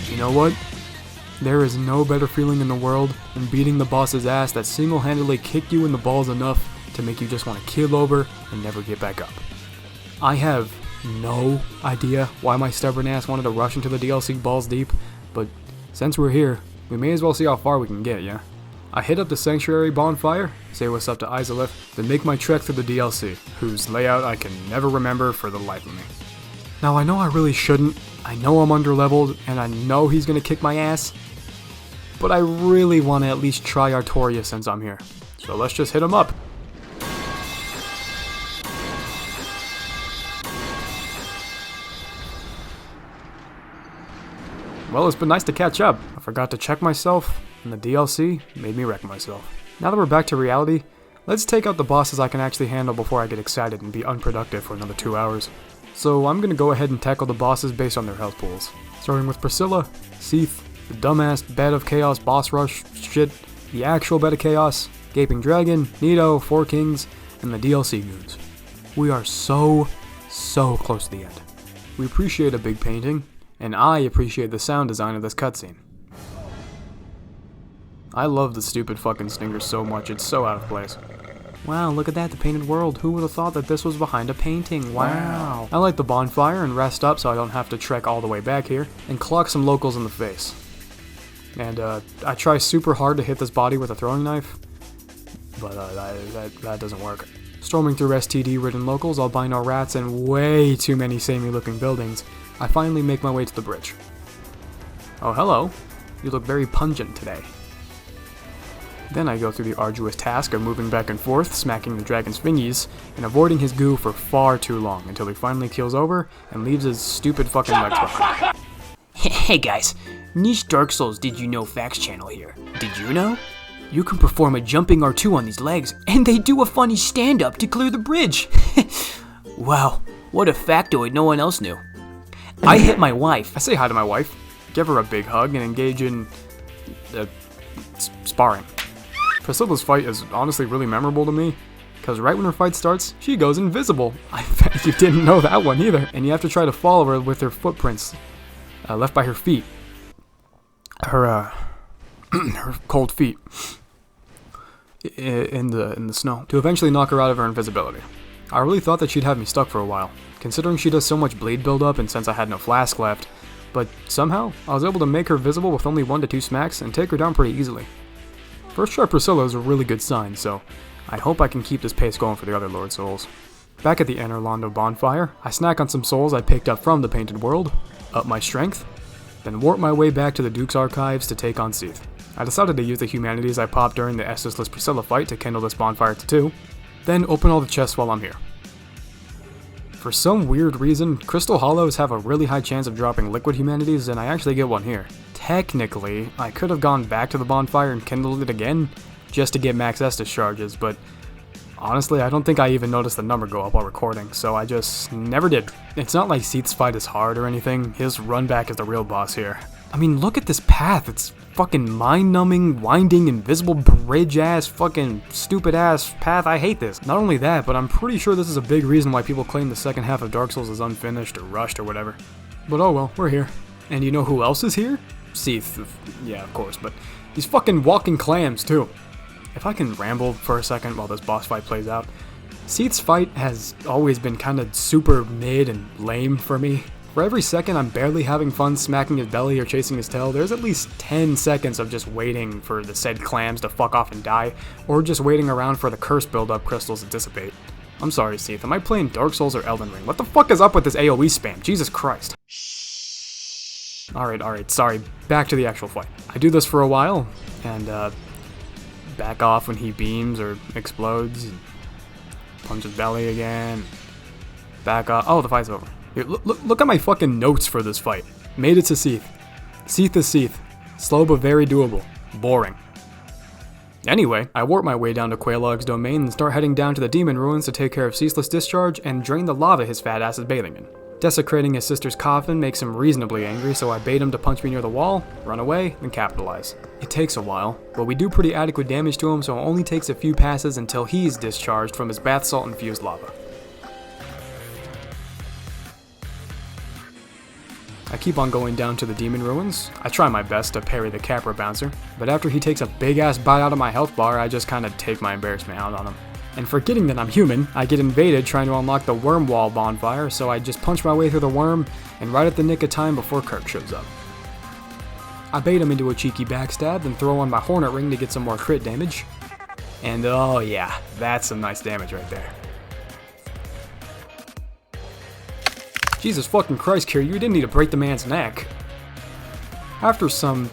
You know what? There is no better feeling in the world than beating the boss's ass that single-handedly kicked you in the balls enough to make you just want to keel over and never get back up. I have no idea why my stubborn ass wanted to rush into the DLC balls deep, but since we're here, we may as well see how far we can get, yeah? I hit up the Sanctuary bonfire, say what's up to Izalith, then make my trek through the DLC, whose layout I can never remember for the life of me. Now I know I really shouldn't, I know I'm underleveled, and I know he's gonna kick my ass, but I really want to at least try Artoria since I'm here. So let's just hit him up. Well, it's been nice to catch up. I forgot to check myself, and the DLC made me wreck myself. Now that we're back to reality, let's take out the bosses I can actually handle before I get excited and be unproductive for another 2 hours. So I'm gonna go ahead and tackle the bosses based on their health pools. Starting with Priscilla, Seath, the dumbass Bed of Chaos boss rush shit, the actual Bed of Chaos, Gaping Dragon, Nito, Four Kings, and the DLC goons. We are so close to the end. We appreciate a big painting, and I appreciate the sound design of this cutscene. I love the stupid fucking stinger so much, it's so out of place. Wow, look at that, the painted world. Who would have thought that this was behind a painting? Wow. I light the bonfire and rest up so I don't have to trek all the way back here, and clock some locals in the face. And I try super hard to hit this body with a throwing knife, but that doesn't work. Storming through STD-ridden locals, albino rats, and way too many samey-looking buildings, I finally make my way to the bridge. Oh, hello. You look very pungent today. Then I go through the arduous task of moving back and forth, smacking the dragon's fingies, and avoiding his goo for far too long until he finally keels over and leaves his stupid fucking legs behind. Hey guys, Niche Dark Souls Did You Know Facts channel here. Did you know? You can perform a jumping R2 on these legs, and they do a funny stand-up to clear the bridge. Wow, what a factoid no one else knew. I hit my wife. I say hi to my wife, give her a big hug, and engage in sparring. Priscilla's fight is honestly really memorable to me, because right when her fight starts, she goes invisible. I bet you didn't know that one either. And you have to try to follow her with her footprints left by her feet. Her cold feet in the snow, to eventually knock her out of her invisibility. I really thought that she'd have me stuck for a while, considering she does so much bleed buildup and since I had no flask left, but somehow I was able to make her visible with only 1 to 2 smacks and take her down pretty easily. First try Priscilla is a really good sign, so I hope I can keep this pace going for the other Lord Souls. Back at the Anor Londo bonfire, I snack on some souls I picked up from the Painted World, up my strength, then warp my way back to the Duke's Archives to take on Seath. I decided to use the humanities I popped during the Essenceless Priscilla fight to kindle this bonfire to 2, then open all the chests while I'm here. For some weird reason, Crystal Hollows have a really high chance of dropping liquid humanities, and I actually get one here. Technically, I could have gone back to the bonfire and kindled it again, just to get max Estus charges, but honestly, I don't think I even noticed the number go up while recording, so I just never did. It's not like Seath's fight is hard or anything, his run back is the real boss here. I mean, look at this path, it's fucking mind-numbing, winding, invisible bridge-ass, fucking stupid-ass path. I hate this. Not only that, but I'm pretty sure this is a big reason why people claim the second half of Dark Souls is unfinished or rushed or whatever. But oh well, we're here. And you know who else is here? Seath, yeah, of course, but these fucking walking clams, too. If I can ramble for a second while this boss fight plays out, Seath's fight has always been kinda super mid and lame for me. For every second I'm barely having fun smacking his belly or chasing his tail, there's at least 10 seconds of just waiting for the said clams to fuck off and die, or just waiting around for the curse build-up crystals to dissipate. I'm sorry, Seath, am I playing Dark Souls or Elden Ring? What the fuck is up with this AoE spam? Jesus Christ. Alright, sorry, back to the actual fight. I do this for a while, and back off when he beams or explodes, punch his belly again, back off. Oh, the fight's over. Here, look at my fucking notes for this fight. Made it to Seath. Seath is Seath. Slow but very doable. Boring. Anyway, I warp my way down to Quailog's domain and start heading down to the demon ruins to take care of Ceaseless Discharge and drain the lava his fat ass is bathing in. Desecrating his sister's coffin makes him reasonably angry, so I bait him to punch me near the wall, run away, and capitalize. It takes a while, but we do pretty adequate damage to him, so it only takes a few passes until he's discharged from his bath salt infused lava. I keep on going down to the demon ruins. I try my best to parry the Capra bouncer, but after he takes a big ass bite out of my health bar, I just kinda take my embarrassment out on him. And forgetting that I'm human, I get invaded trying to unlock the worm wall bonfire, so I just punch my way through the worm, and right at the nick of time before Kirk shows up. I bait him into a cheeky backstab, then throw on my Hornet Ring to get some more crit damage. And oh yeah, that's some nice damage right there. Jesus fucking Christ, Kiryu, you didn't need to break the man's neck. After some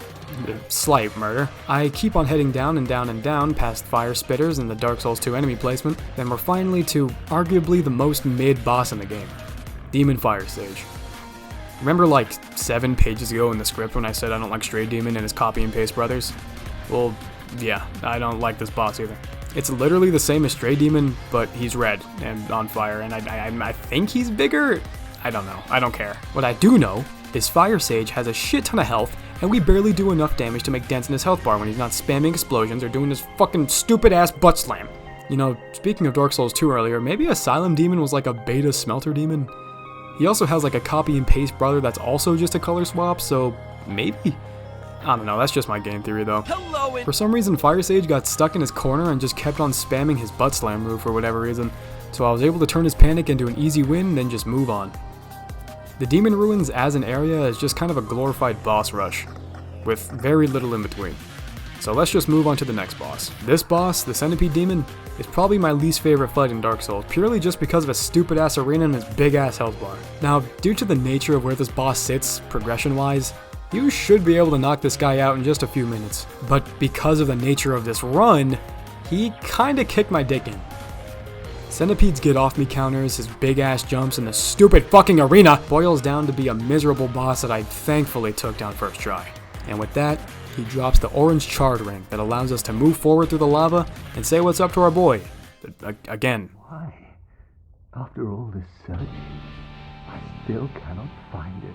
slight murder, I keep on heading down and down and down past fire spitters and the Dark Souls 2 enemy placement, then we're finally to arguably the most mid boss in the game, Demon Fire Stage. Remember like 7 pages ago in the script when I said I don't like Stray Demon and his copy and paste brothers? Well, yeah, I don't like this boss either. It's literally the same as Stray Demon, but he's red and on fire, and I think he's bigger? I don't know, I don't care. What I do know is Fire Sage has a shit ton of health, and we barely do enough damage to make dents in his health bar when he's not spamming explosions or doing his fucking stupid ass butt slam. You know, speaking of Dark Souls 2 earlier, maybe Asylum Demon was like a beta Smelter Demon? He also has like a copy and paste brother that's also just a color swap, so maybe? I don't know, that's just my game theory though. For some reason, Fire Sage got stuck in his corner and just kept on spamming his butt slam move for whatever reason, so I was able to turn his panic into an easy win and then just move on. The Demon Ruins as an area is just kind of a glorified boss rush, with very little in between. So let's just move on to the next boss. This boss, the Centipede Demon, is probably my least favorite fight in Dark Souls, purely just because of a stupid ass arena and his big ass health bar. Now, due to the nature of where this boss sits, progression-wise, you should be able to knock this guy out in just a few minutes. But because of the nature of this run, he kinda kicked my dick in. Centipede's get off me counters, his big ass jumps, and the stupid fucking arena boils down to be a miserable boss that I thankfully took down first try. And with that, he drops the orange charred ring that allows us to move forward through the lava and say what's up to our boy. Again. Why? After all this searching, I still cannot find it.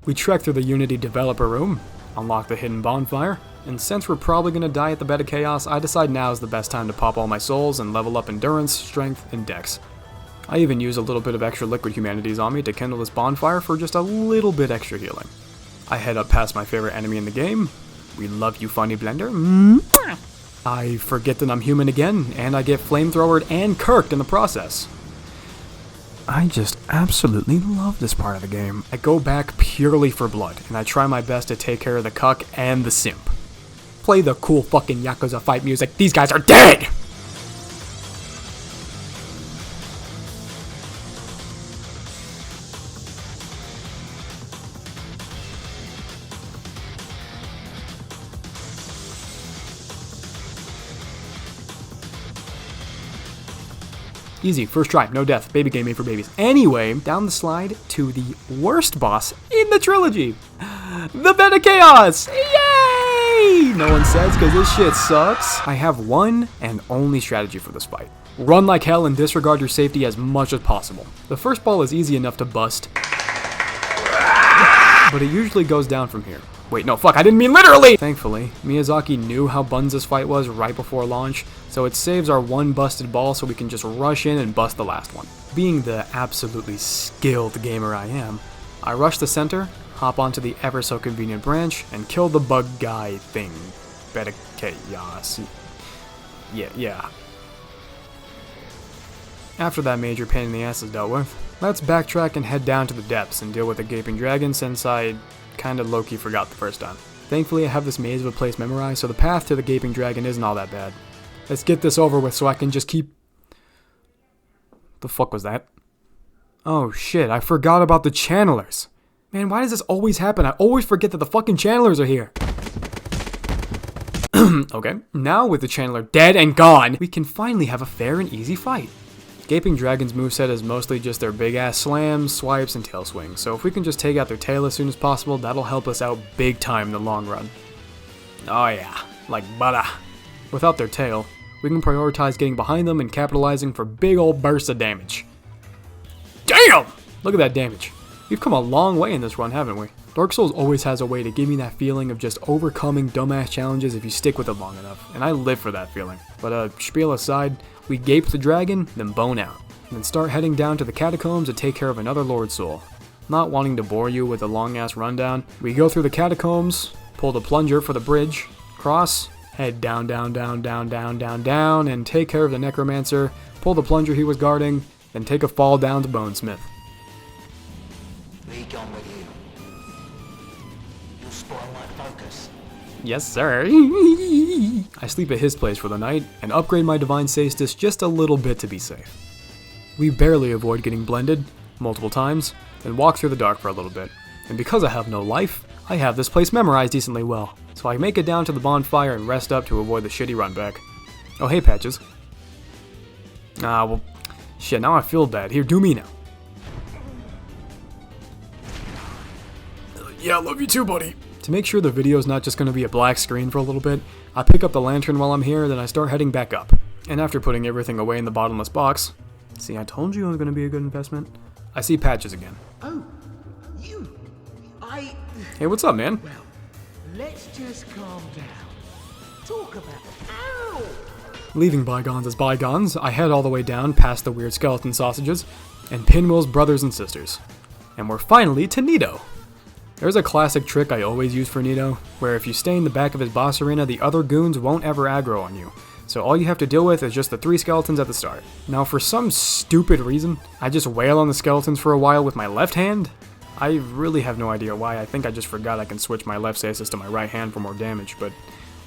We trek through the Unity developer room, unlock the hidden bonfire, and since we're probably going to die at the bed of chaos, I decide now is the best time to pop all my souls and level up endurance, strength, and dex. I even use a little bit of extra liquid humanities on me to kindle this bonfire for just a little bit extra healing. I head up past my favorite enemy in the game. We love you, Funny Blender. I forget that I'm human again, and I get flamethrowered and kirked in the process. I just absolutely love this part of the game. I go back purely for blood, and I try my best to take care of the cuck and the simp. Play the cool fucking Yakuza fight music, these guys are dead! Easy, first try, no death, baby game made for babies. Anyway, down the slide to the worst boss in the trilogy. The Bed of Chaos! Yay! No one says because this shit sucks. I have one and only strategy for this fight. Run like hell and disregard your safety as much as possible. The first ball is easy enough to bust, but it usually goes down from here. Wait, no, fuck, I didn't mean literally! Thankfully, Miyazaki knew how buns this fight was right before launch, so it saves our one busted ball so we can just rush in and bust the last one. Being the absolutely skilled gamer I am, I rush the center, hop onto the ever so convenient branch, and kill the bug guy thing. Bed of Chaos. Yeah. After that major pain in the ass is dealt with, let's backtrack and head down to the depths and deal with the gaping dragon since I kinda low-key forgot the first time. Thankfully I have this maze of a place memorized, so the path to the gaping dragon isn't all that bad. Let's get this over with so I can just keep... The fuck was that? Oh shit, I forgot about the channelers. Man, why does this always happen? I always forget that the fucking channelers are here. Okay, now with the channeler dead and gone, we can finally have a fair and easy fight. Gaping Dragon's moveset is mostly just their big ass slams, swipes, and tail swings, so if we can just take out their tail as soon as possible, that'll help us out big time in the long run. Oh yeah, like butter. Without their tail, we can prioritize getting behind them and capitalizing for big old bursts of damage. Damn! Look at that damage. We've come a long way in this run, haven't we? Dark Souls always has a way to give me that feeling of just overcoming dumbass challenges if you stick with it long enough, and I live for that feeling. But spiel aside, we gape the dragon, then bone out, and then start heading down to the catacombs to take care of another Lord Soul. Not wanting to bore you with a long ass rundown, we go through the catacombs, pull the plunger for the bridge, cross, head down, and take care of the necromancer, pull the plunger he was guarding, then take a fall down to Bonesmith. Be gone with you. You'll spoil my focus. Yes, sir. I sleep at his place for the night and upgrade my Divine Stasis just a little bit to be safe. We barely avoid getting blended multiple times, then walk through the dark for a little bit. And because I have no life, I have this place memorized decently well, so I make it down to the bonfire and rest up to avoid the shitty run back. Oh hey Patches. Well, shit, now I feel bad. Here, do me now. Yeah, I love you too, buddy. To make sure the video's not just going to be a black screen for a little bit, I pick up the lantern while I'm here, then I start heading back up. And after putting everything away in the bottomless box, see, I told you it was going to be a good investment, I see Patches again. Oh, you. Hey, what's up, man? Well, let's just calm down. Talk about it. Ow! Leaving bygones as bygones, I head all the way down past the weird skeleton sausages and Pinwheel's brothers and sisters. And we're finally to Nito. There's a classic trick I always use for Nito, where if you stay in the back of his boss arena, the other goons won't ever aggro on you. So all you have to deal with is just the 3 skeletons at the start. Now for some stupid reason, I just wail on the skeletons for a while with my left hand. I really have no idea why. I think I just forgot I can switch my left stasis to my right hand for more damage, but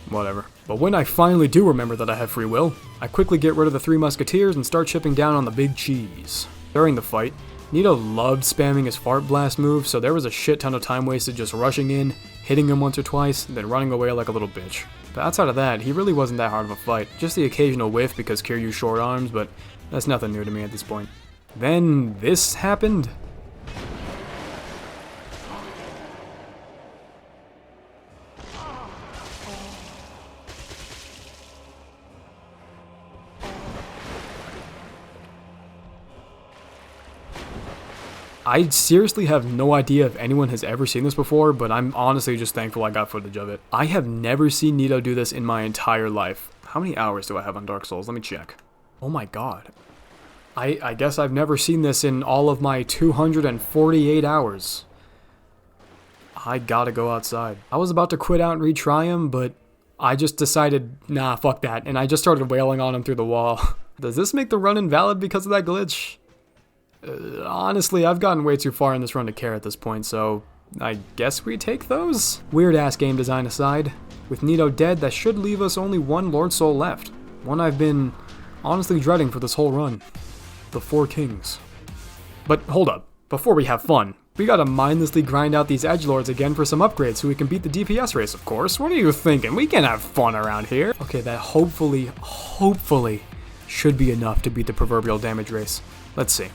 whatever. But when I finally do remember that I have free will, I quickly get rid of the 3 musketeers and start chipping down on the big cheese. During the fight, Nito loved spamming his fart blast move, so there was a shit ton of time wasted just rushing in, hitting him once or twice, then running away like a little bitch. But outside of that, he really wasn't that hard of a fight, just the occasional whiff because Kiryu's short arms, but that's nothing new to me at this point. Then this happened. I seriously have no idea if anyone has ever seen this before, but I'm honestly just thankful I got footage of it. I have never seen Nito do this in my entire life. How many hours do I have on Dark Souls? Let me check. Oh my god. I guess I've never seen this in all of my 248 hours. I gotta go outside. I was about to quit out and retry him, but I just decided, nah, fuck that, and I just started wailing on him through the wall. Does this make the run invalid because of that glitch? Honestly, I've gotten way too far in this run to care at this point, so I guess we take those? Weird ass game design aside, with Nito dead, that should leave us only one Lord Soul left. One I've been honestly dreading for this whole run. The 4 Kings. But hold up, before we have fun, we gotta mindlessly grind out these edgelords again for some upgrades so we can beat the DPS race, of course. What are you thinking? We can have fun around here. Okay, that hopefully should be enough to beat the proverbial damage race. Let's see.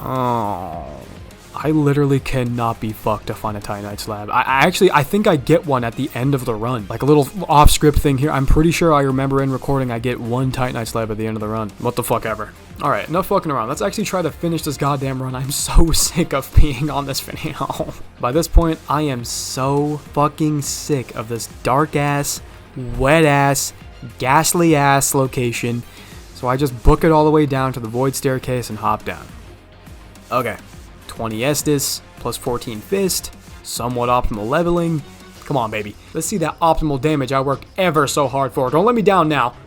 Oh, I literally cannot be fucked to find a Titanite slab. I think I get one at the end of the run. Like a little off-script thing here. I'm pretty sure I remember in recording I get one Titanite slab at the end of the run. What the fuck ever. Alright, enough fucking around. Let's actually try to finish this goddamn run. I'm so sick of being on this video. By this point, I am so fucking sick of this dark-ass, wet-ass, ghastly-ass location. So I just book it all the way down to the void staircase and hop down. Okay, 20 Estus, plus 14 Fist, somewhat optimal leveling. Come on, baby. Let's see that optimal damage I worked ever so hard for. Don't let me down now.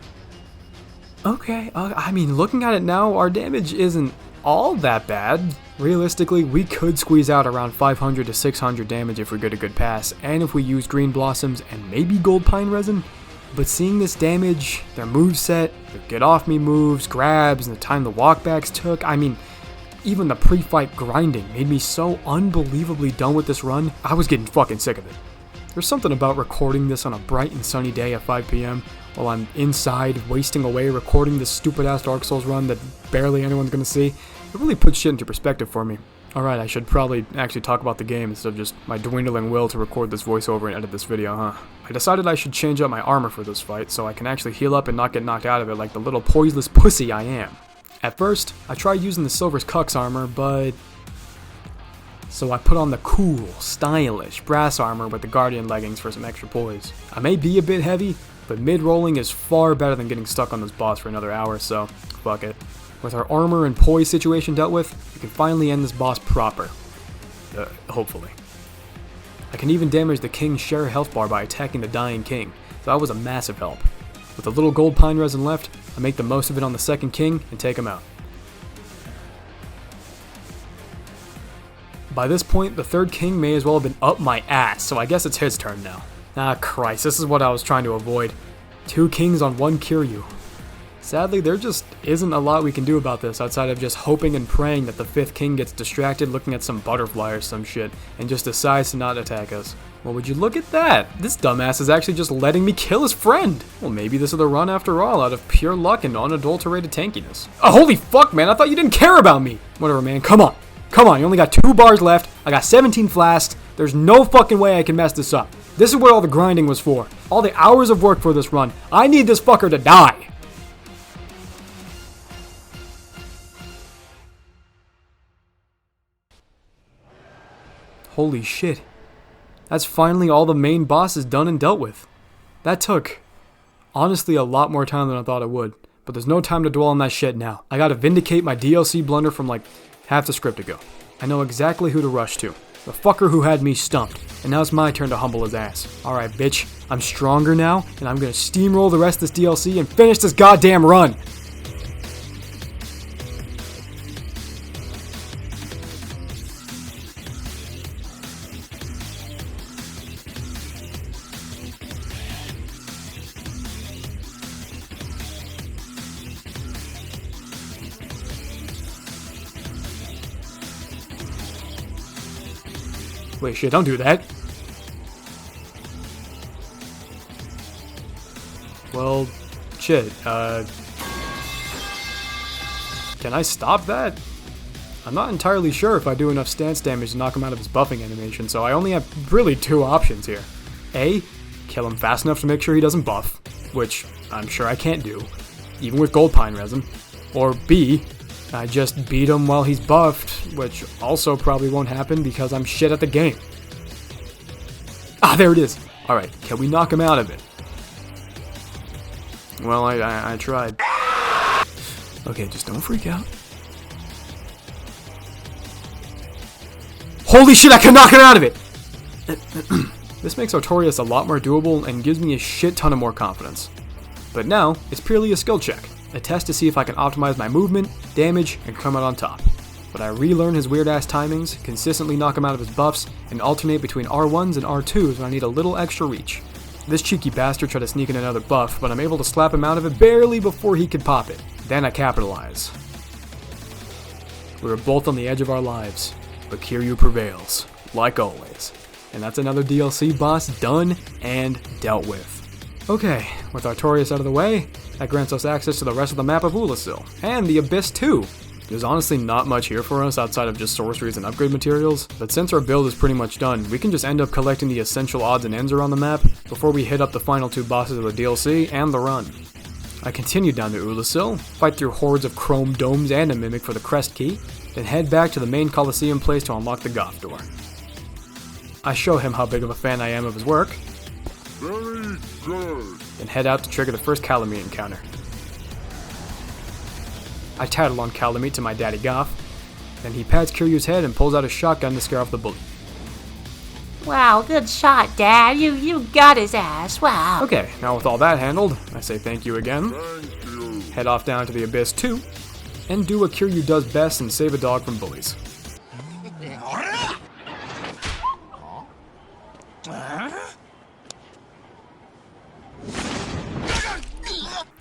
Okay, I mean, looking at it now, our damage isn't all that bad. Realistically, we could squeeze out around 500 to 600 damage if we get a good pass, and if we use Green Blossoms and maybe Gold Pine Resin. But seeing this damage, their moveset, their get off me moves, grabs, and the time the walkbacks took, I mean, even the pre-fight grinding made me so unbelievably done with this run, I was getting fucking sick of it. There's something about recording this on a bright and sunny day at 5 p.m. while I'm inside wasting away recording this stupid-ass Dark Souls run that barely anyone's gonna see. It really puts shit into perspective for me. Alright, I should probably actually talk about the game instead of just my dwindling will to record this voiceover and edit this video, huh? I decided I should change up my armor for this fight so I can actually heal up and not get knocked out of it like the little poiseless pussy I am. At first, I tried using the Silver's Cuck's armor, but... So I put on the cool, stylish brass armor with the Guardian leggings for some extra poise. I may be a bit heavy, but mid-rolling is far better than getting stuck on this boss for another hour, so fuck it. With our armor and poise situation dealt with, we can finally end this boss proper. Hopefully. I can even damage the King's share health bar by attacking the dying King, so that was a massive help. With a little Gold Pine Resin left, I make the most of it on the second King and take him out. By this point, the third King may as well have been up my ass, so I guess it's his turn now. Ah, Christ, this is what I was trying to avoid. 2 Kings on 1 Kiryu. Sadly, there just isn't a lot we can do about this outside of just hoping and praying that the 5th King gets distracted looking at some butterfly or some shit and just decides to not attack us. Well, would you look at that? This dumbass is actually just letting me kill his friend. Well, maybe this is the run after all, out of pure luck and unadulterated tankiness. Oh, holy fuck, man, I thought you didn't care about me. Whatever, man, come on. Come on, you only got 2 bars left. I got 17 flasks. There's no fucking way I can mess this up. This is what all the grinding was for. All the hours of work for this run. I need this fucker to die. Holy shit. That's finally all the main bosses done and dealt with. That took, honestly, a lot more time than I thought it would. But there's no time to dwell on that shit now. I gotta vindicate my DLC blunder from like half the script ago. I know exactly who to rush to. The fucker who had me stumped. And now it's my turn to humble his ass. Alright, bitch. I'm stronger now, and I'm gonna steamroll the rest of this DLC and finish this goddamn run. Wait, shit, don't do that. Well, shit, can I stop that? I'm not entirely sure if I do enough stance damage to knock him out of his buffing animation, so I only have really 2 options here. A, kill him fast enough to make sure he doesn't buff, which I'm sure I can't do, even with Gold Pine Resin. Or B, I just beat him while he's buffed, which also probably won't happen because I'm shit at the game. Ah, there it is. Alright, can we knock him out of it? Well, I tried. Okay, just don't freak out. Holy shit, I can knock him out of it! This makes Artorias a lot more doable and gives me a shit ton of more confidence. But now, it's purely a skill check. A test to see if I can optimize my movement, damage, and come out on top. But I relearn his weird-ass timings, consistently knock him out of his buffs, and alternate between R1s and R2s when I need a little extra reach. This cheeky bastard tried to sneak in another buff, but I'm able to slap him out of it barely before he could pop it. Then I capitalize. We were both on the edge of our lives, but Kiryu prevails, like always. And that's another DLC boss done and dealt with. Okay, with Artorias out of the way, that grants us access to the rest of the map of Ulasil, and the Abyss too. There's honestly not much here for us outside of just sorceries and upgrade materials, but since our build is pretty much done, we can just end up collecting the essential odds and ends around the map before we hit up the final 2 bosses of the DLC and the run. I continue down to Ulasil, fight through hordes of chrome domes and a mimic for the crest key, then head back to the main Colosseum place to unlock the Goth door. I show him how big of a fan I am of his work, Very good. then head out to trigger the first Calamite encounter. I tattle on Calamite to my daddy Goth, then he pats Kiryu's head and pulls out a shotgun to scare off the bully. Wow, good shot, Dad. You got his ass. Wow. Okay, now with all that handled, I say thank you again, head off down to the Abyss 2, and do what Kiryu does best and save a dog from bullies.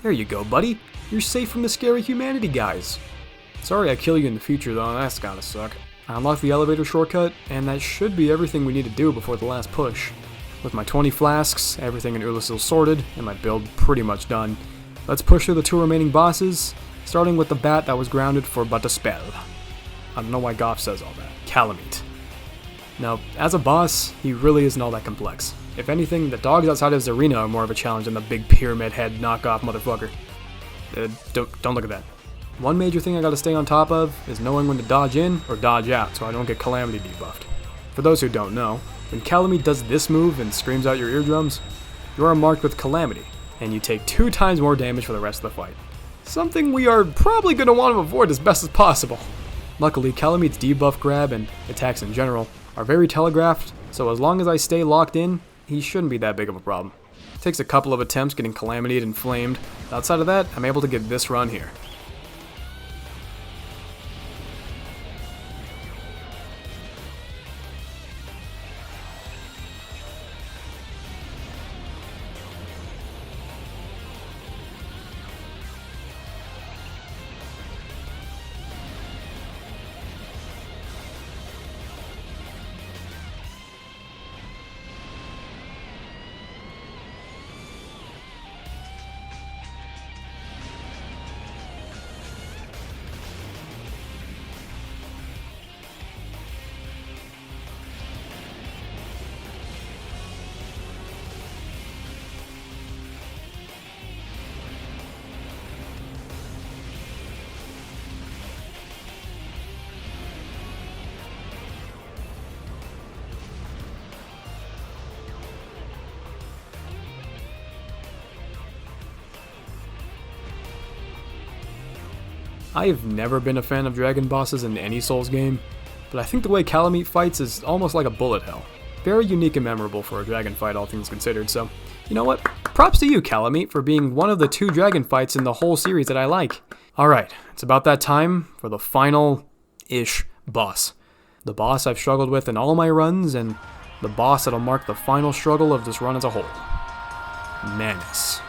There you go, buddy. You're safe from the scary humanity guys. Sorry I kill you in the future though, that's gotta suck. I unlocked the elevator shortcut, and that should be everything we need to do before the last push. With my 20 flasks, everything in Ulasil sorted, and my build pretty much done, let's push through the 2 remaining bosses, starting with the bat that was grounded for but a spell. I don't know why Goff says all that. Calamite. Now, as a boss, he really isn't all that complex. If anything, the dogs outside his arena are more of a challenge than the big pyramid head knockoff motherfucker. Don't look at that. One major thing I gotta stay on top of is knowing when to dodge in or dodge out so I don't get Calamity debuffed. For those who don't know, when Calamity does this move and screams out your eardrums, you are marked with Calamity, and you take 2 times more damage for the rest of the fight. Something we are probably gonna want to avoid as best as possible. Luckily, Calamite's debuff grab and attacks in general are very telegraphed, so as long as I stay locked in, he shouldn't be that big of a problem. It takes a couple of attempts getting Calamity inflamed. Outside of that, I'm able to get this run here. I've never been a fan of dragon bosses in any Souls game, but I think the way Calamite fights is almost like a bullet hell. Very unique and memorable for a dragon fight, all things considered, so you know what? Props to you, Calamite, for being one of the 2 dragon fights in the whole series that I like. Alright, it's about that time for the final-ish boss. The boss I've struggled with in all my runs, and the boss that'll mark the final struggle of this run as a whole. Manus.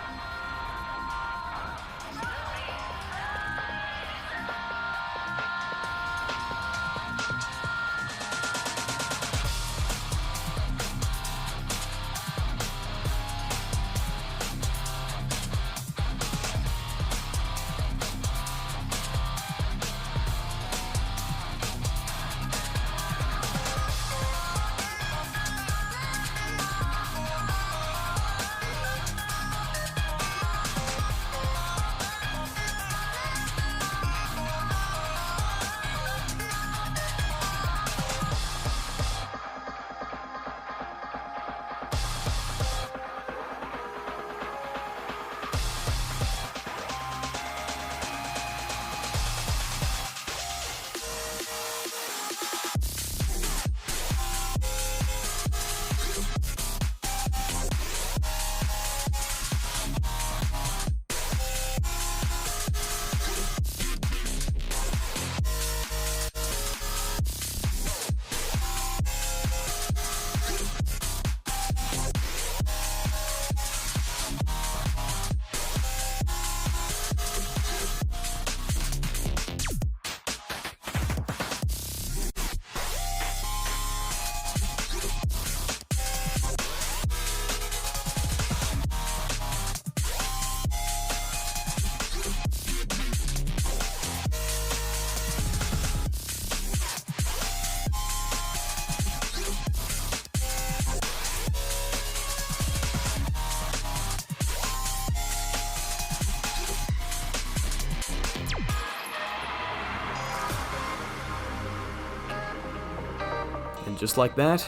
And just like that,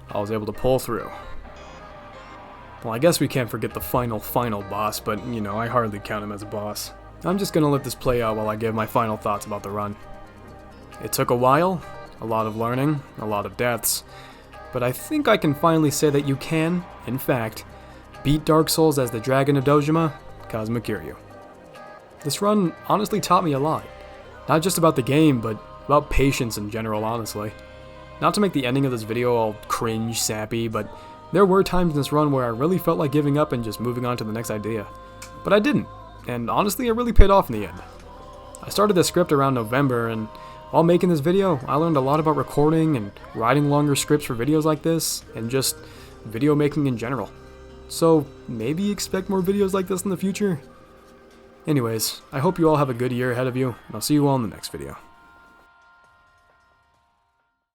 I was able to pull through. Well, I guess we can't forget the final boss, but, you know, I hardly count him as a boss. I'm just gonna let this play out while I give my final thoughts about the run. It took a while, a lot of learning, a lot of deaths, but I think I can finally say that you can, in fact, beat Dark Souls as the Dragon of Dojima, Kazuma Kiryu. This run honestly taught me a lot. Not just about the game, but about patience in general, honestly. Not to make the ending of this video all cringe, sappy, but there were times in this run where I really felt like giving up and just moving on to the next idea. But I didn't, and honestly it really paid off in the end. I started this script around November, and while making this video, I learned a lot about recording and writing longer scripts for videos like this, and just video making in general. So maybe expect more videos like this in the future? Anyways, I hope you all have a good year ahead of you, and I'll see you all in the next video.